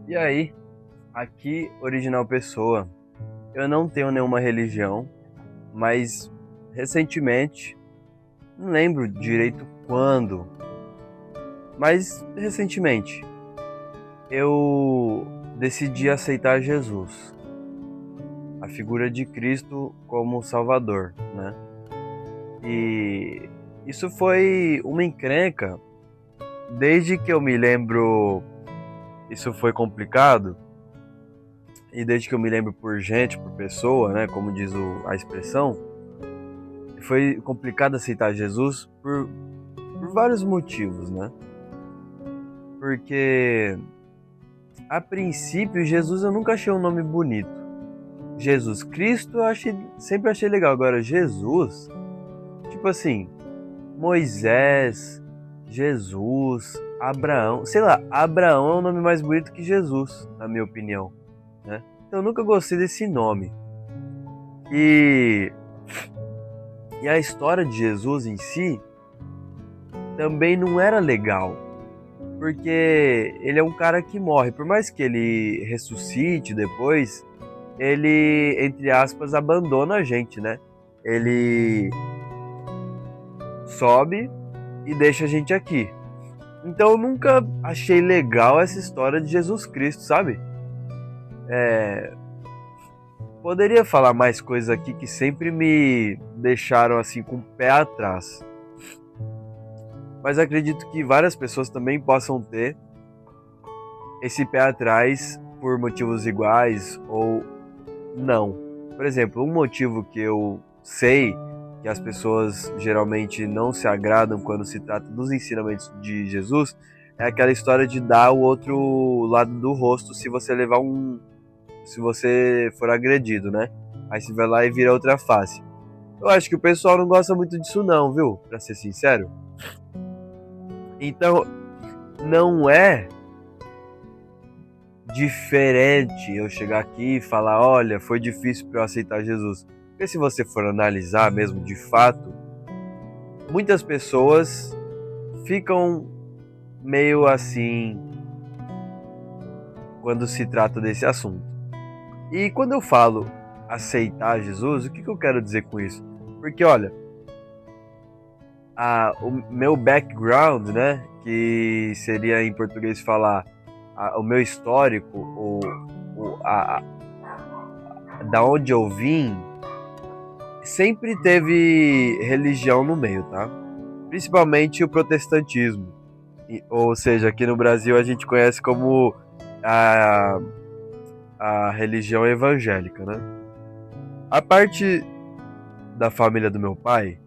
E aí, aqui, Original Pessoa. Eu não tenho nenhuma religião, mas recentemente, não lembro direito quando, mas recentemente, eu decidi aceitar Jesus, a figura de Cristo como Salvador, né? E isso foi uma encrenca, desde que eu me lembro, isso foi complicado. E desde que eu me lembro por gente, por pessoa, né, como diz a expressão, foi complicado aceitar Jesus por vários motivos, né? Porque, a princípio, Jesus eu nunca achei um nome bonito. Jesus Cristo sempre achei legal. Agora, Jesus, tipo assim, Moisés, Jesus, Abraão, sei lá, Abraão é um nome mais bonito que Jesus, na minha opinião, né? Então eu nunca gostei desse nome. E E a história de Jesus em si também não era legal, porque ele é um cara que morre. Por mais que ele ressuscite depois, ele, entre aspas, abandona a gente, né? Ele sobe e deixa a gente aqui. Então eu nunca achei legal essa história de Jesus Cristo, sabe? Poderia falar mais coisas aqui que sempre me deixaram assim com o pé atrás. Mas acredito que várias pessoas também possam ter esse pé atrás por motivos iguais ou não. Por exemplo, um motivo que eu sei que as pessoas geralmente não se agradam quando se trata dos ensinamentos de Jesus é aquela história de dar o outro lado do rosto se você for agredido, né? Aí você vai lá e vira outra face. Eu acho que o pessoal não gosta muito disso não, viu? Pra ser sincero. Então, não é diferente eu chegar aqui e falar, olha, foi difícil para eu aceitar Jesus. Porque se você for analisar mesmo de fato, muitas pessoas ficam meio assim quando se trata desse assunto. E quando eu falo aceitar Jesus, o que eu quero dizer com isso? Porque olha, o meu background, né, que seria em português falar o meu histórico, da onde eu vim, sempre teve religião no meio, tá? Principalmente o protestantismo. Ou seja, aqui no Brasil a gente conhece como a, a religião evangélica, né? A parte da família do meu pai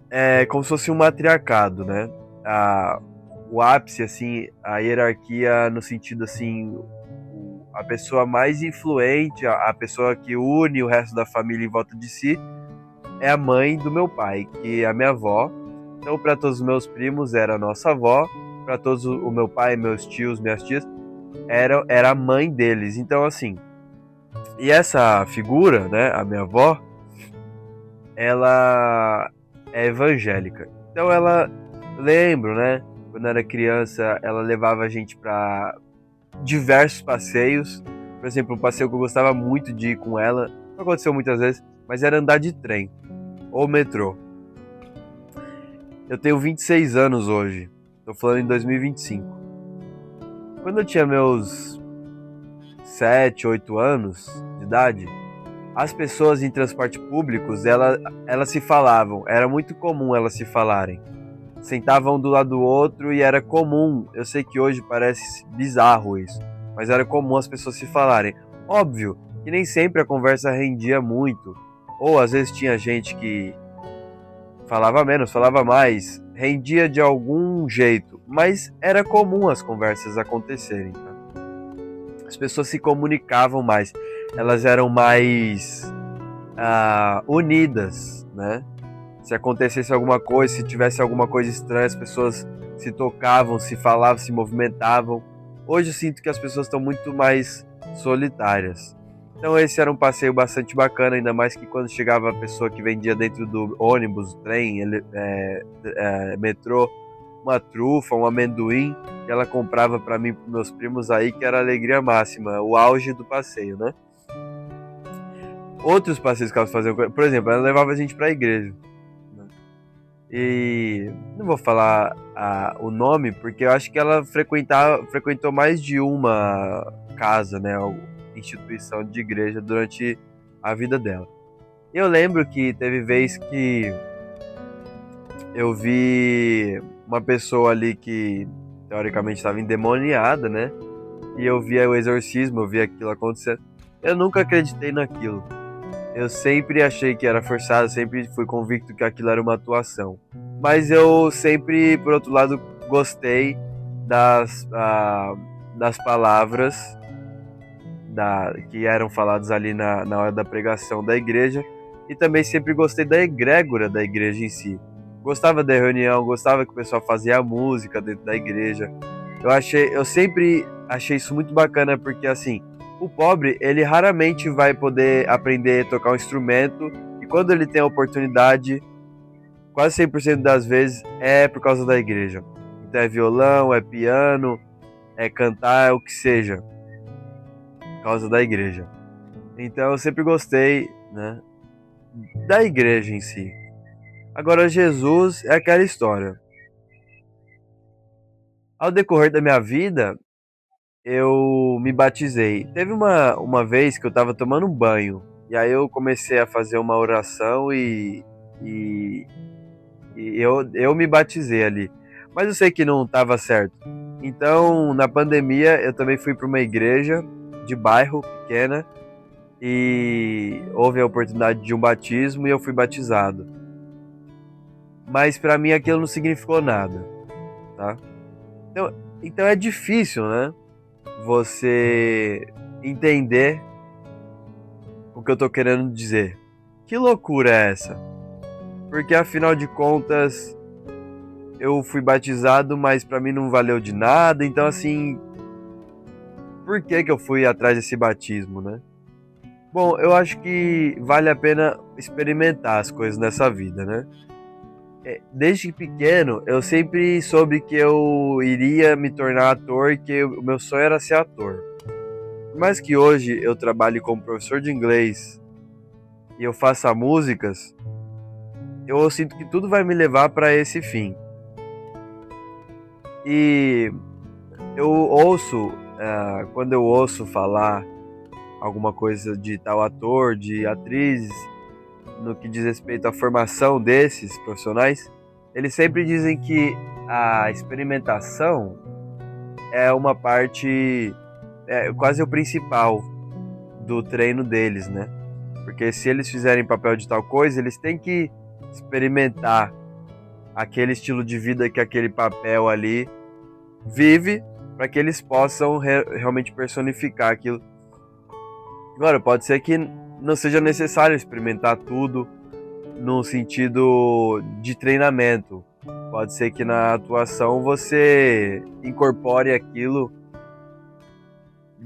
é como se fosse um matriarcado, né? O ápice, assim, a hierarquia no sentido, assim, a pessoa mais influente, a pessoa que une o resto da família em volta de si, é a mãe do meu pai, que é a minha avó. Então, para todos os meus primos, era a nossa avó. Para todos o meu pai, meus tios, minhas tias, era a mãe deles. Então, assim, e essa figura, né, a minha avó, ela é evangélica. Então, ela, lembro, né, quando era criança, ela levava a gente para diversos passeios. Por exemplo, um passeio que eu gostava muito de ir com ela, não aconteceu muitas vezes, mas era andar de trem ou metrô. Eu tenho 26 anos hoje, tô falando em 2025. Quando eu tinha meus 7, 8 anos de idade, as pessoas em transporte públicos, elas se falavam, era muito comum elas se falarem. Sentavam um do lado do outro e era comum, eu sei que hoje parece bizarro isso, mas era comum as pessoas se falarem. Óbvio que nem sempre a conversa rendia muito, ou às vezes tinha gente que falava menos, falava mais, rendia de algum jeito, mas era comum as conversas acontecerem. Tá? As pessoas se comunicavam mais, elas eram mais unidas, né? Se acontecesse alguma coisa, se tivesse alguma coisa estranha, as pessoas se tocavam, se falavam, se movimentavam. Hoje eu sinto que as pessoas estão muito mais solitárias. Então esse era um passeio bastante bacana, ainda mais que quando chegava a pessoa que vendia dentro do ônibus, trem, metrô, uma trufa, um amendoim. que ela comprava pra mim e pros meus primos aí, que era a alegria máxima, o auge do passeio, né? Outros passeios que elas faziam, por exemplo, ela levava a gente pra igreja, né? E não vou falar o nome, porque eu acho que ela frequentou mais de uma casa, né, ou instituição de igreja durante a vida dela. Eu lembro que teve vez que eu vi uma pessoa ali que teoricamente estava endemoniada, né? E eu via o exorcismo, eu via aquilo acontecendo. Eu nunca acreditei naquilo. Eu sempre achei que era forçado, sempre fui convicto que aquilo era uma atuação. Mas eu sempre, por outro lado, gostei das palavras que eram faladas ali na hora da pregação da igreja. E também sempre gostei da egrégora da igreja em si. Gostava da reunião, gostava que o pessoal fazia música dentro da igreja. Eu sempre achei isso muito bacana, porque assim, o pobre, ele raramente vai poder aprender a tocar um instrumento, e quando ele tem a oportunidade, quase 100% das vezes é por causa da igreja. Então é violão, é piano, é cantar, é o que seja, por causa da igreja. Então eu sempre gostei, né, da igreja em si. Agora, Jesus é aquela história. Ao decorrer da minha vida, eu me batizei. Teve uma vez que eu estava tomando um banho, e aí eu comecei a fazer uma oração e, e eu me batizei ali. Mas eu sei que não estava certo. Então, na pandemia, eu também fui para uma igreja de bairro pequena e houve a oportunidade de um batismo e eu fui batizado. Mas para mim aquilo não significou nada, tá? Então é difícil, né? Você entender o que eu tô querendo dizer. Que loucura é essa? Porque afinal de contas eu fui batizado, mas pra mim não valeu de nada. Então assim, por que eu fui atrás desse batismo, né? Bom, eu acho que vale a pena experimentar as coisas nessa vida, né? Desde pequeno, eu sempre soube que eu iria me tornar ator, que o meu sonho era ser ator. Por mais que hoje eu trabalhe como professor de inglês e eu faça músicas, eu sinto que tudo vai me levar para esse fim. E eu ouço, quando eu ouço falar alguma coisa de tal ator, de atrizes, no que diz respeito à formação desses profissionais, eles sempre dizem que a experimentação é uma parte, quase o principal do treino deles, né? Porque se eles fizerem papel de tal coisa, eles têm que experimentar aquele estilo de vida que aquele papel ali vive, para que eles possam realmente personificar aquilo. Agora, pode ser que não seja necessário experimentar tudo no sentido de treinamento. Pode ser que na atuação você incorpore aquilo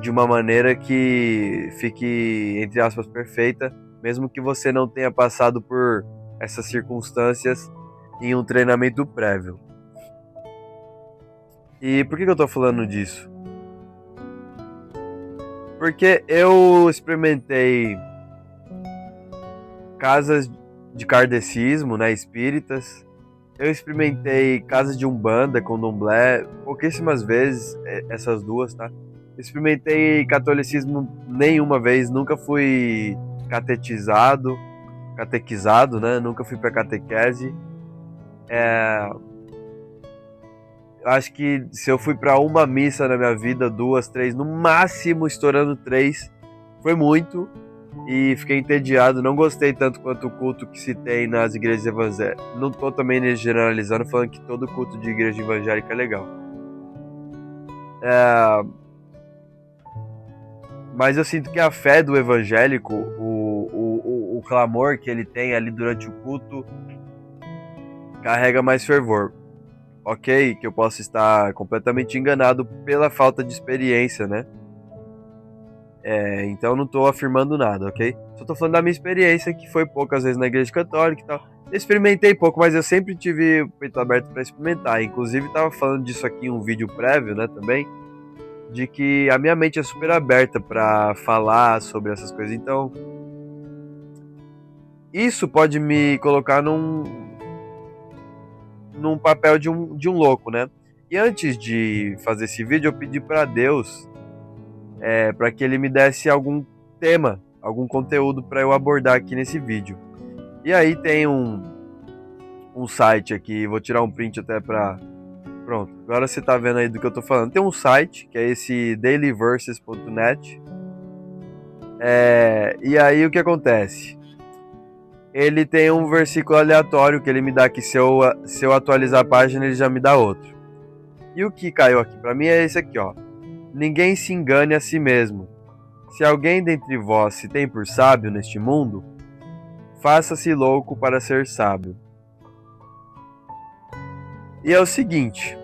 de uma maneira que fique, entre aspas, perfeita, mesmo que você não tenha passado por essas circunstâncias em um treinamento prévio. E por que eu tô falando disso? Porque eu experimentei casas de kardecismo, né, espíritas. Eu experimentei casas de umbanda, candomblé, pouquíssimas vezes, essas duas, tá? Experimentei catolicismo nenhuma vez, nunca fui catequizado, né? Nunca fui pra catequese. Eu acho que se eu fui pra uma missa na minha vida, 2, 3, no máximo estourando 3, foi muito. E fiquei entediado, não gostei tanto quanto o culto que se tem nas igrejas evangélicas. Não tô também generalizando, falando que todo culto de igreja evangélica é legal. Mas eu sinto que a fé do evangélico, o clamor que ele tem ali durante o culto, carrega mais fervor. Ok, que eu posso estar completamente enganado pela falta de experiência, né? Então não tô afirmando nada, ok? Só tô falando da minha experiência, que foi poucas vezes na igreja católica e tal. Experimentei pouco, mas eu sempre tive o peito aberto para experimentar. Inclusive, estava falando disso aqui em um vídeo prévio, né, também, de que a minha mente é super aberta para falar sobre essas coisas. Então, isso pode me colocar num papel de um louco, né? E antes de fazer esse vídeo, eu pedi para Deus para que ele me desse algum tema, algum conteúdo para eu abordar aqui nesse vídeo. E aí tem um site aqui, vou tirar um print até para... Pronto, agora você tá vendo aí do que eu tô falando. Tem um site, que é esse dailyverses.net. E aí o que acontece? Ele tem um versículo aleatório que ele me dá aqui. Se eu atualizar a página, ele já me dá outro. E o que caiu aqui pra mim é esse aqui, ó. Ninguém se engane a si mesmo. Se alguém dentre vós se tem por sábio neste mundo, faça-se louco para ser sábio. E é o seguinte,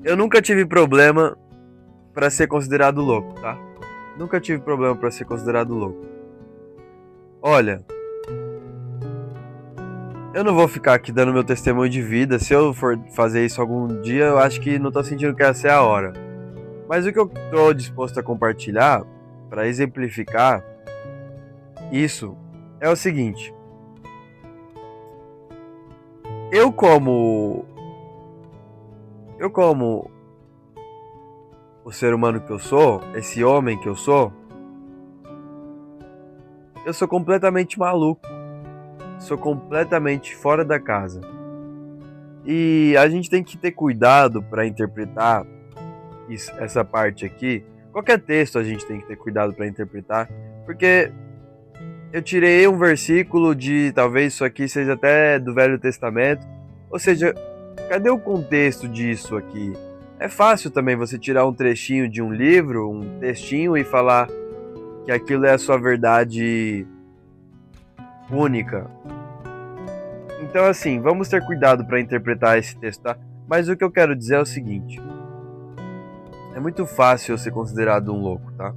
eu nunca tive problema para ser considerado louco, tá? Nunca tive problema para ser considerado louco. Olha, eu não vou ficar aqui dando meu testemunho de vida. Se eu for fazer isso algum dia, eu acho que não tô sentindo que essa é a hora. Mas o que eu tô disposto a compartilhar para exemplificar isso é o seguinte. Eu como o ser humano que eu sou, esse homem que eu sou completamente maluco. Sou completamente fora da casa. E a gente tem que ter cuidado para interpretar essa parte aqui. Qualquer texto a gente tem que ter cuidado para interpretar, porque eu tirei um versículo de, talvez isso aqui seja até do Velho Testamento. Ou seja, cadê o contexto disso aqui? É fácil também você tirar um trechinho de um livro, um textinho, e falar que aquilo é a sua verdade única. Então, assim, vamos ter cuidado para interpretar esse texto, tá? Mas o que eu quero dizer é o seguinte. É muito fácil eu ser considerado um louco, tá?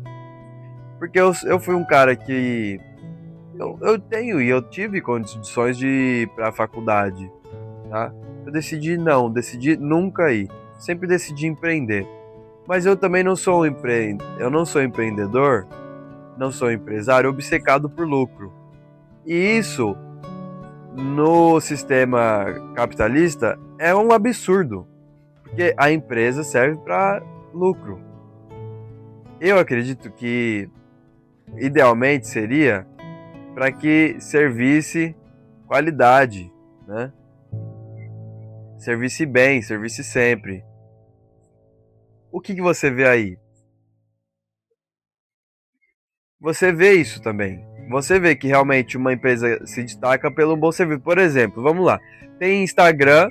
Porque eu fui um cara que... Eu tive condições de ir pra faculdade, tá? Eu decidi nunca ir. Sempre decidi empreender. Mas eu também não sou eu não sou empreendedor, não sou empresário obcecado por lucro. E isso, no sistema capitalista, é um absurdo. Porque a empresa serve para lucro. Eu acredito que, idealmente, seria para que servisse qualidade, né? Servisse bem, servisse sempre. O que você vê aí? Você vê isso também. Você vê que realmente uma empresa se destaca pelo bom serviço. Por exemplo, vamos lá. Tem Instagram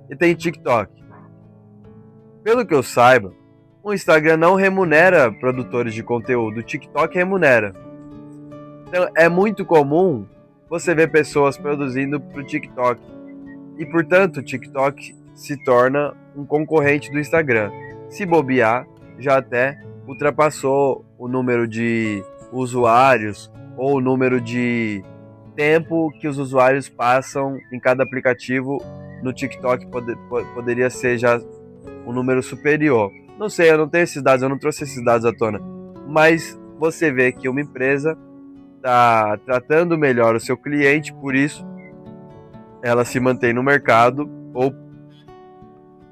e tem TikTok. Pelo que eu saiba, o Instagram não remunera produtores de conteúdo. O TikTok remunera. Então é muito comum você ver pessoas produzindo para o TikTok. E, portanto, o TikTok se torna um concorrente do Instagram. Se bobear, já até ultrapassou o número de usuários ou o número de tempo que os usuários passam em cada aplicativo. No TikTok poderia ser já um número superior. Não sei, eu não tenho esses dados, eu não trouxe esses dados à tona. Mas você vê que uma empresa está tratando melhor o seu cliente, por isso ela se mantém no mercado, ou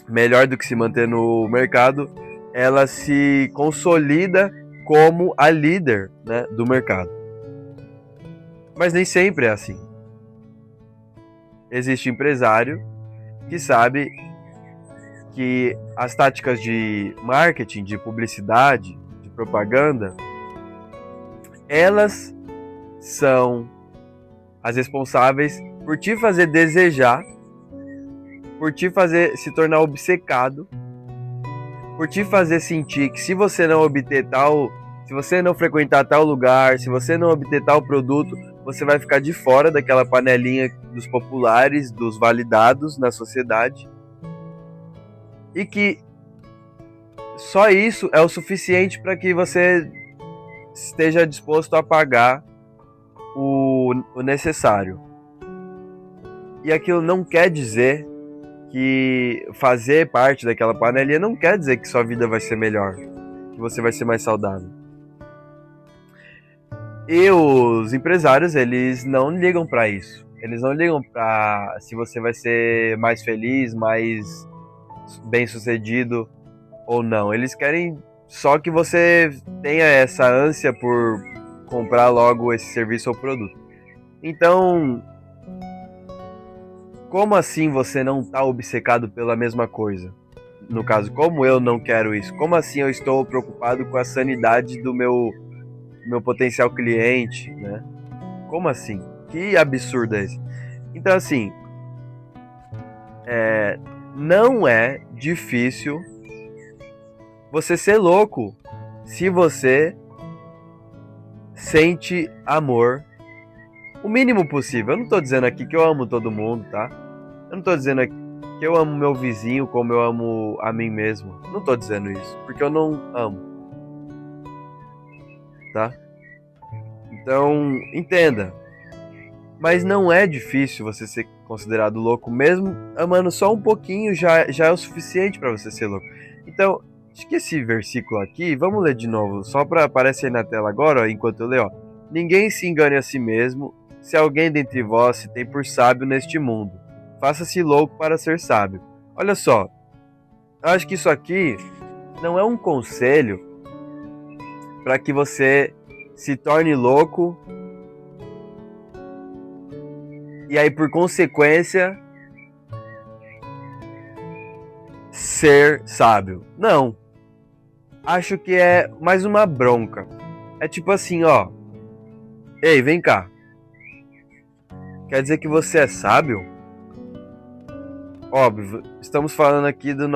melhor do que se manter no mercado, ela se consolida como a líder, né, do mercado. Mas nem sempre é assim. Existe empresário que sabe que as táticas de marketing, de publicidade, de propaganda, elas são as responsáveis por te fazer desejar, por te fazer se tornar obcecado, por te fazer sentir que se você não obter tal, se você não frequentar tal lugar, se você não obter tal produto, você vai ficar de fora daquela panelinha dos populares, dos validados na sociedade. E que só isso é o suficiente para que você esteja disposto a pagar o necessário. E aquilo não quer dizer que fazer parte daquela panelinha não quer dizer que sua vida vai ser melhor, que você vai ser mais saudável. E os empresários, eles não ligam para isso. Eles não ligam para se você vai ser mais feliz, mais bem-sucedido ou não. Eles querem só que você tenha essa ânsia por comprar logo esse serviço ou produto. Então, como assim você não está obcecado pela mesma coisa? No caso, como eu não quero isso? Como assim eu estou preocupado com a sanidade do meu potencial cliente, né? Como assim? Que absurdo é esse? Então, assim, não é difícil você ser louco se você sente amor o mínimo possível. Eu não tô dizendo aqui que eu amo todo mundo, tá? Eu não tô dizendo aqui que eu amo meu vizinho como eu amo a mim mesmo. Não tô dizendo isso, porque eu não amo. Tá? Então, entenda. Mas não é difícil você ser considerado louco, mesmo amando só um pouquinho já é o suficiente para você ser louco. Então, acho que esse versículo aqui, vamos ler de novo, só para aparecer aí na tela agora, ó, enquanto eu leio, ó. Ninguém se engane a si mesmo, se alguém dentre vós se tem por sábio neste mundo, faça-se louco para ser sábio. Olha só, eu acho que isso aqui não é um conselho para que você se torne louco e aí, por consequência, ser sábio. Não. Acho que é mais uma bronca. É tipo assim, ó. Ei, vem cá. Quer dizer que você é sábio? Óbvio, estamos falando aqui da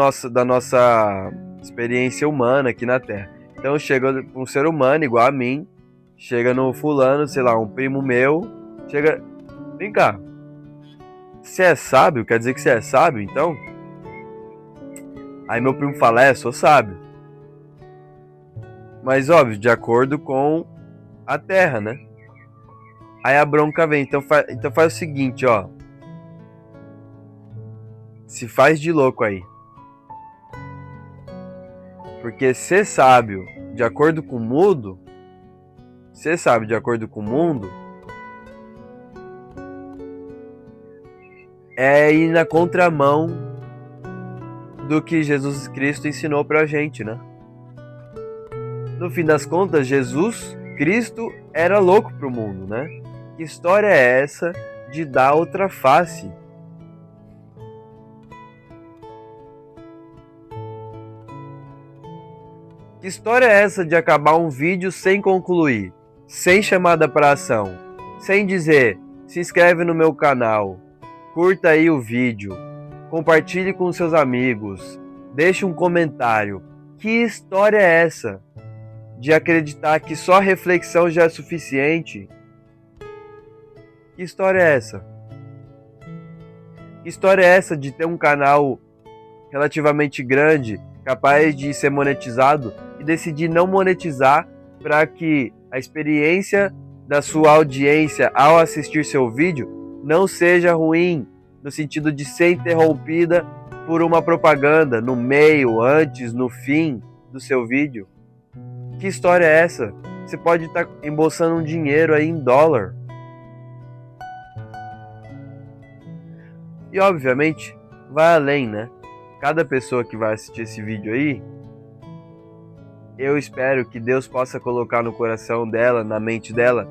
nossa experiência humana aqui na Terra. Então chega um ser humano igual a mim, chega no fulano, sei lá, um primo meu, chega... Vem cá. Você é sábio? Quer dizer que você é sábio, então? Aí meu primo fala, sou sábio. Mas óbvio, de acordo com a Terra, né? Aí a bronca vem, então faz o seguinte, ó. Se faz de louco aí. Porque ser sábio de acordo com o mundo, ser sábio de acordo com o mundo, é ir na contramão do que Jesus Cristo ensinou pra gente, né? No fim das contas, Jesus Cristo era louco pro mundo, né? Que história é essa de dar outra face? Que história é essa de acabar um vídeo sem concluir, sem chamada para ação, sem dizer, se inscreve no meu canal, curta aí o vídeo, compartilhe com seus amigos, deixe um comentário. Que história é essa de acreditar que só reflexão já é suficiente? Que história é essa? Que história é essa de ter um canal relativamente grande, capaz de ser monetizado e decidir não monetizar para que a experiência da sua audiência ao assistir seu vídeo não seja ruim, no sentido de ser interrompida por uma propaganda no meio, antes, no fim do seu vídeo? Que história é essa? Você pode estar embolsando um dinheiro aí em dólar. E obviamente, vai além, né? Cada pessoa que vai assistir esse vídeo aí, eu espero que Deus possa colocar no coração dela, na mente dela,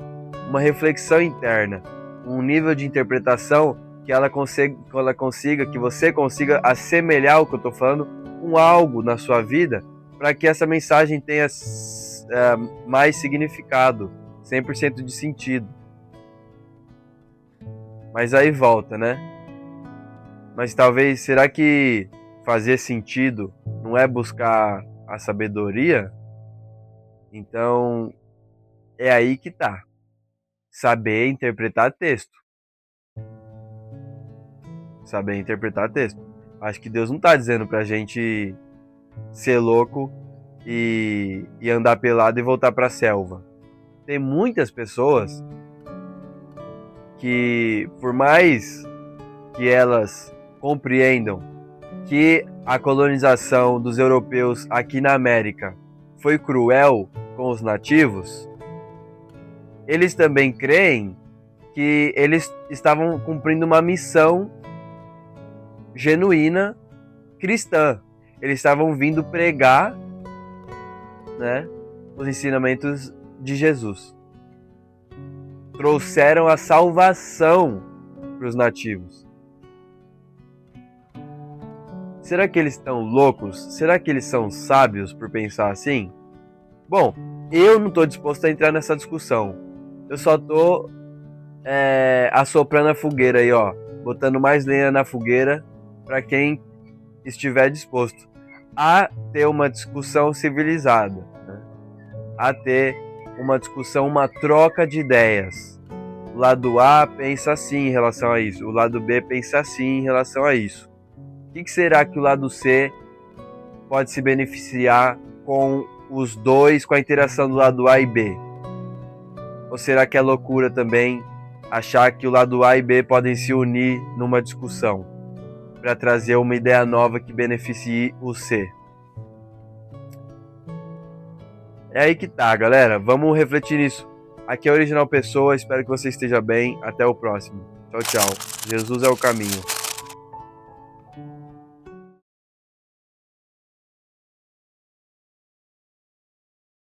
uma reflexão interna, um nível de interpretação que ela consiga, que você consiga assemelhar o que eu estou falando com algo na sua vida, para que essa mensagem tenha mais significado, 100% de sentido. Mas aí volta, né? Mas talvez, será que fazer sentido não é buscar a sabedoria? Então, é aí que tá. Saber interpretar texto. Saber interpretar texto. Acho que Deus não tá dizendo pra gente ser louco e andar pelado e voltar pra selva. Tem muitas pessoas que, por mais que elas compreendam que a colonização dos europeus aqui na América foi cruel com os nativos, eles também creem que eles estavam cumprindo uma missão genuína cristã. Eles estavam vindo pregar, né, os ensinamentos de Jesus. Trouxeram a salvação para os nativos. Será que eles estão loucos? Será que eles são sábios por pensar assim? Bom, eu não estou disposto a entrar nessa discussão. Eu só estou assoprando a fogueira aí, ó, botando mais lenha na fogueira para quem estiver disposto a ter uma discussão civilizada, né? A ter uma discussão, uma troca de ideias. O lado A pensa assim em relação a isso, o lado B pensa assim em relação a isso. O que será que o lado C pode se beneficiar com os dois, com a interação do lado A e B? Ou será que é loucura também achar que o lado A e B podem se unir numa discussão para trazer uma ideia nova que beneficie o C? É aí que tá, galera. Vamos refletir nisso. Aqui é a Original Pessoa. Espero que você esteja bem. Até o próximo. Tchau, tchau. Jesus é o caminho.